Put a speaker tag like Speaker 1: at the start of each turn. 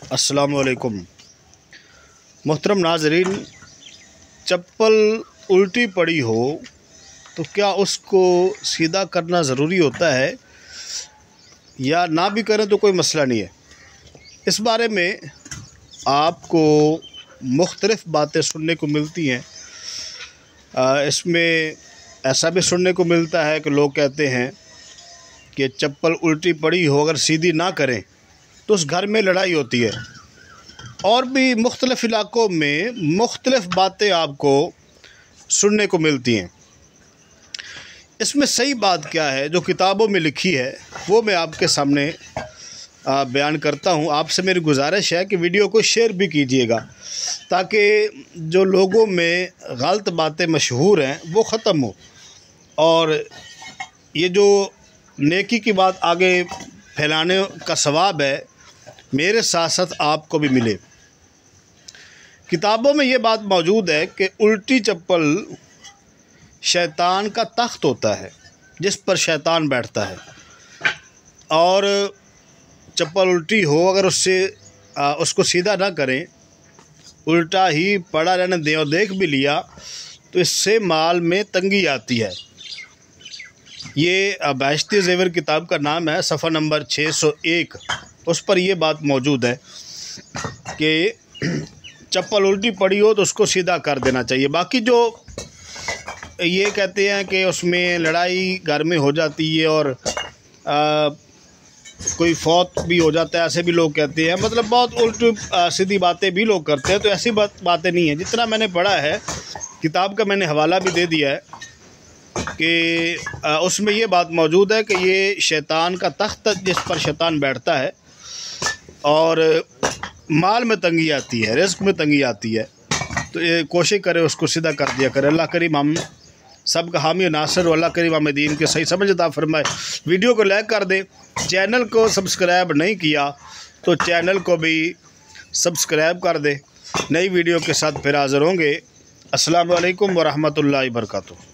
Speaker 1: अस्सलाम वालेकुम। मोहतरम नाज़रीन, चप्पल उल्टी पड़ी हो तो क्या उसको सीधा करना ज़रूरी होता है या ना भी करें तो कोई मसला नहीं है। इस बारे में आपको मुख्तलिफ़ बातें सुनने को मिलती हैं। इसमें ऐसा भी सुनने को मिलता है कि लोग कहते हैं कि चप्पल उल्टी पड़ी हो अगर सीधी ना करें तो उस घर में लड़ाई होती है। और भी मुख्तलिफ़ इलाक़ों में मुख्तलिफ़ बातें आपको सुनने को मिलती हैं। इसमें सही बात क्या है जो किताबों में लिखी है वो मैं आपके सामने बयान करता हूँ। आपसे मेरी गुजारिश है कि वीडियो को शेयर भी कीजिएगा ताकि जो लोगों में गलत बातें मशहूर हैं वो ख़त्म हो और ये जो नेकी की बात आगे फैलाने का सवाब है मेरे साथ साथ आपको भी मिले। किताबों में ये बात मौजूद है कि उल्टी चप्पल शैतान का तख्त होता है जिस पर शैतान बैठता है, और चप्पल उल्टी हो अगर उसको सीधा ना करें, उल्टा ही पड़ा रहने दें और देख भी लिया तो इससे माल में तंगी आती है। ये बहश्ती ज़ेवर किताब का नाम है, सफ़ा नंबर 601। उस पर यह बात मौजूद है कि चप्पल उल्टी पड़ी हो तो उसको सीधा कर देना चाहिए। बाकी जो ये कहते हैं कि उसमें लड़ाई घर में हो जाती है और कोई फौत भी हो जाता है, ऐसे भी लोग कहते हैं। मतलब बहुत उल्टी सीधी बातें भी लोग करते हैं, तो ऐसी बातें नहीं है। जितना मैंने पढ़ा है, किताब का मैंने हवाला भी दे दिया है कि उसमें ये बात मौजूद है कि ये शैतान का तख्त जिस पर शैतान बैठता है और माल में तंगी आती है, रिज़्क़ में तंगी आती है, तो ये कोशिश करे उसको सीधा कर दिया करे। अल्लाह करीम हम सब का हामी नासिर, अल्लाह करीम हमें दीन के सही समझ अता फरमाए। वीडियो को लाइक कर दे। चैनल को सब्सक्राइब नहीं किया तो चैनल को भी सब्सक्राइब कर दे। नई वीडियो के साथ फिर हाज़िर होंगे। अस्सलाम वालेकुम व रहमतुल्लाहि व बरकातुहू।